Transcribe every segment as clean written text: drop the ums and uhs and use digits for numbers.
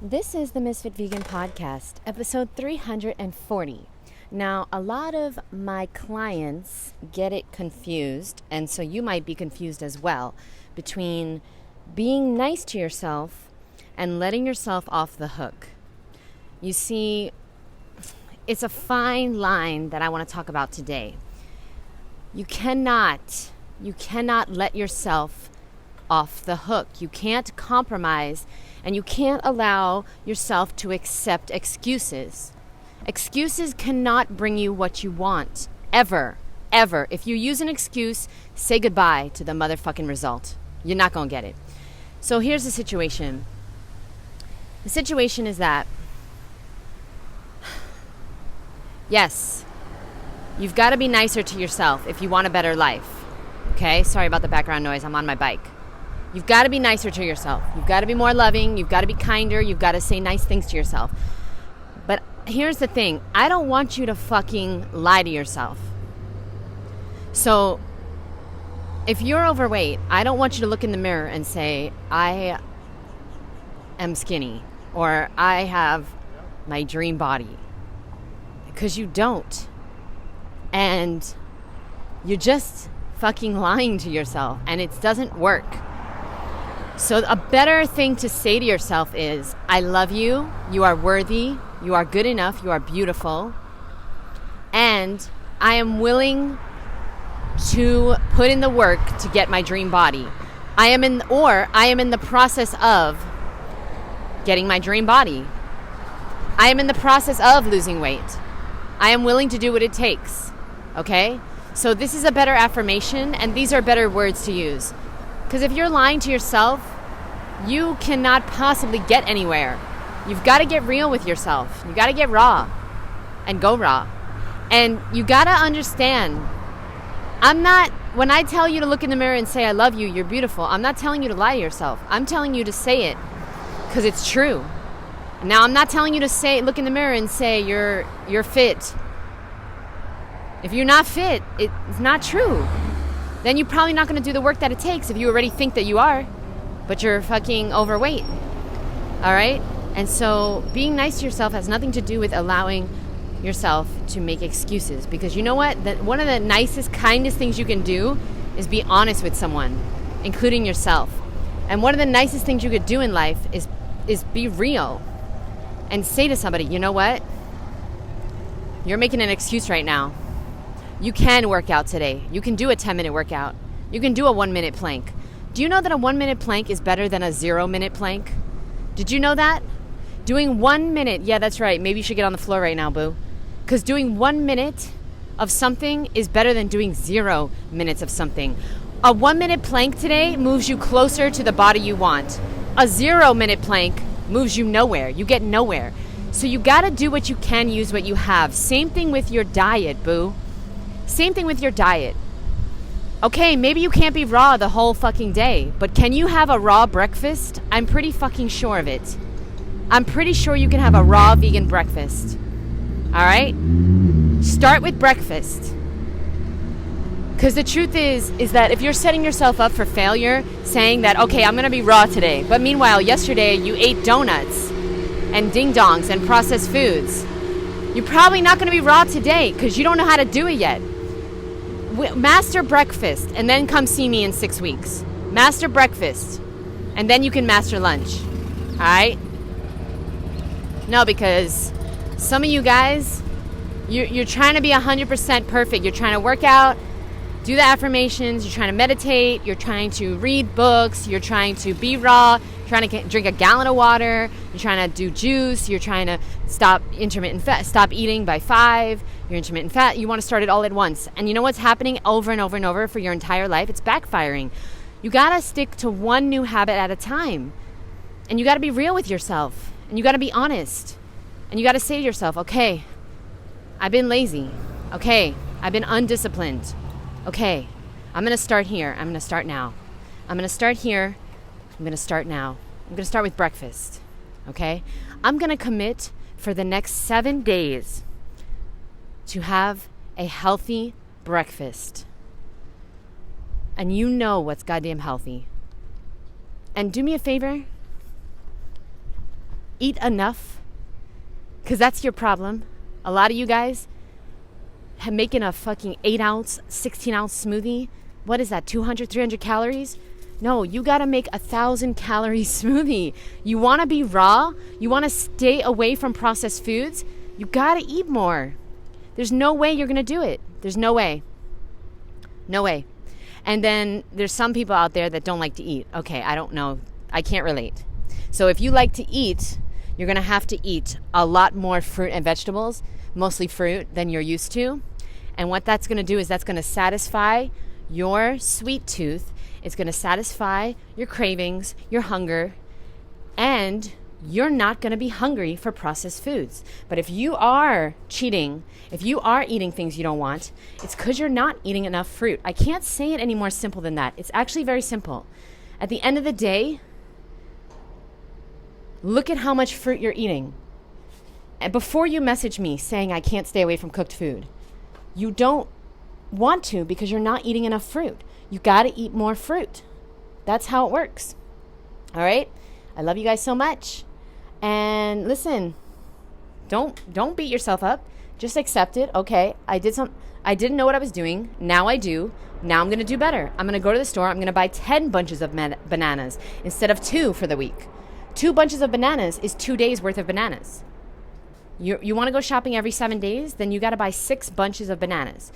This is the Ms.FitVegan podcast, episode 340. Now, a lot of my clients get it confused, and so you might be confused as well, between being nice to yourself and letting yourself off the hook. You see, it's a fine line that I want to talk about today. You cannot let yourself off the hook. You can't compromise, and you can't allow yourself to accept excuses. Excuses cannot bring you what you want, ever. If you use an excuse, say goodbye to the motherfucking result. You're not going to get it. So here's the situation. The situation is that, yes, you've got to be nicer to yourself if you want a better life. Okay? Sorry about the background noise. I'm on my bike. You've got to be nicer to yourself. You've got to be more loving. You've got to be kinder. You've got to say nice things to yourself. But here's the thing. I don't want you to fucking lie to yourself. So if you're overweight, I don't want you to look in the mirror and say, I am skinny, or I have my dream body. Because you don't. And you're just fucking lying to yourself, and it doesn't work. So a better thing to say to yourself is, I love you, you are worthy, you are good enough, you are beautiful, and I am willing to put in the work to get my dream body. I am in the process of getting my dream body. I am in the process of losing weight. I am willing to do what it takes. Okay? So this is a better affirmation, and these are better words to use. Because if you're lying to yourself, you cannot possibly get anywhere. You've got to get real with yourself. You got to get raw and go raw. And you got to understand, when I tell you to look in the mirror and say, I love you, you're beautiful, I'm not telling you to lie to yourself. I'm telling you to say it because it's true. Now, I'm not telling you to look in the mirror and say you're fit. If you're not fit, it's not true. Then you're probably not going to do the work that it takes if you already think that you are, but you're fucking overweight. All right? And so being nice to yourself has nothing to do with allowing yourself to make excuses. Because you know what? One of the nicest, kindest things you can do is be honest with someone, including yourself. And one of the nicest things you could do in life is be real and say to somebody, you know what? You're making an excuse right now. You can work out today. You can do a 10-minute workout. You can do a 1-minute plank. Do you know that a 1-minute plank is better than a 0-minute plank? Did you know that? Doing 1 minute, yeah, that's right. Maybe you should get on the floor right now, boo. Because doing 1 minute of something is better than doing 0 minutes of something. A 1-minute plank today moves you closer to the body you want. A 0-minute plank moves you nowhere. You get nowhere. So you got to do what you can, use what you have. Same thing with your diet, boo. Same thing with your diet. Okay, maybe you can't be raw the whole fucking day, but can you have a raw breakfast? I'm pretty fucking sure of it. I'm pretty sure you can have a raw vegan breakfast. All right? Start with breakfast. Because the truth is that if you're setting yourself up for failure, saying that, okay, I'm going to be raw today, but meanwhile, yesterday you ate donuts and ding-dongs and processed foods, you're probably not going to be raw today because you don't know how to do it yet. Master breakfast and then come see me in 6 weeks. Master breakfast and then you can master lunch. All right? No, because some of you guys, you're trying to be 100% perfect. You're trying to work out, do the affirmations, you're trying to meditate, you're trying to read books, you're trying to be raw, you're trying to drink a gallon of water, you're trying to do juice, you're trying to stop intermittent fat, stop eating by 5, you're intermittent fat, you want to start it all at once. And you know what's happening over and over and over for your entire life? It's backfiring. You got to stick to one new habit at a time. And you got to be real with yourself. And you got to be honest. And you got to say to yourself, okay, I've been lazy. Okay, I've been undisciplined. Okay, I'm going to start here. I'm going to start now. I'm going to start here. I'm going to start now. I'm going to start with breakfast. Okay? I'm going to commit for the next 7 days to have a healthy breakfast. And you know what's goddamn healthy. And do me a favor. eat enough, because that's your problem. A lot of you guys making a fucking 8-ounce, 16-ounce smoothie. What is that, 200, 300 calories? No, you got to make 1,000-calorie smoothie. You want to be raw? You want to stay away from processed foods? You got to eat more. There's no way you're going to do it. There's no way. No way. And then there's some people out there that don't like to eat. Okay, I don't know. I can't relate. So if you like to eat, you're going to have to eat a lot more fruit and vegetables, mostly fruit, than you're used to. And what that's going to do is that's going to satisfy your sweet tooth. It's going to satisfy your cravings, your hunger, and you're not going to be hungry for processed foods. But if you are cheating, if you are eating things you don't want, it's because you're not eating enough fruit. I can't say it any more simple than that. It's actually very simple. At the end of the day, look at how much fruit you're eating. And before you message me saying I can't stay away from cooked food, you don't want to because you're not eating enough fruit. You got to eat more fruit. That's how it works. All right? I love you guys so much. And listen, don't beat yourself up. Just accept it. Okay, I didn't know what I was doing. Now I do. Now I'm going to do better. I'm going to go to the store. I'm going to buy 10 bunches of bananas instead of 2 for the week. 2 bunches of bananas is 2 days worth of bananas. You want to go shopping every 7 days? Then you got to buy 6 bunches of bananas.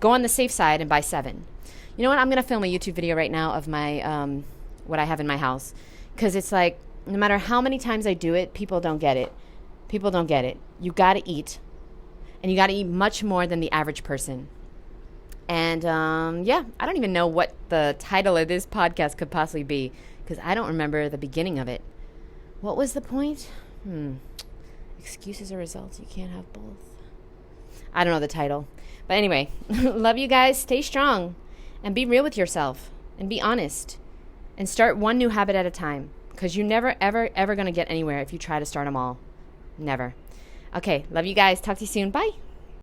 Go on the safe side and buy 7. You know what? I'm going to film a YouTube video right now of my what I have in my house. Because it's like, no matter how many times I do it, people don't get it. People don't get it. You got to eat. And you got to eat much more than the average person. And yeah, I don't even know what the title of this podcast could possibly be. Because I don't remember the beginning of it. What was the point? Excuses or results? You can't have both. I don't know the title. But anyway, love you guys. Stay strong. And be real with yourself. And be honest. And start one new habit at a time. Because you're never, ever, ever going to get anywhere if you try to start them all. Never. Okay, love you guys. Talk to you soon. Bye.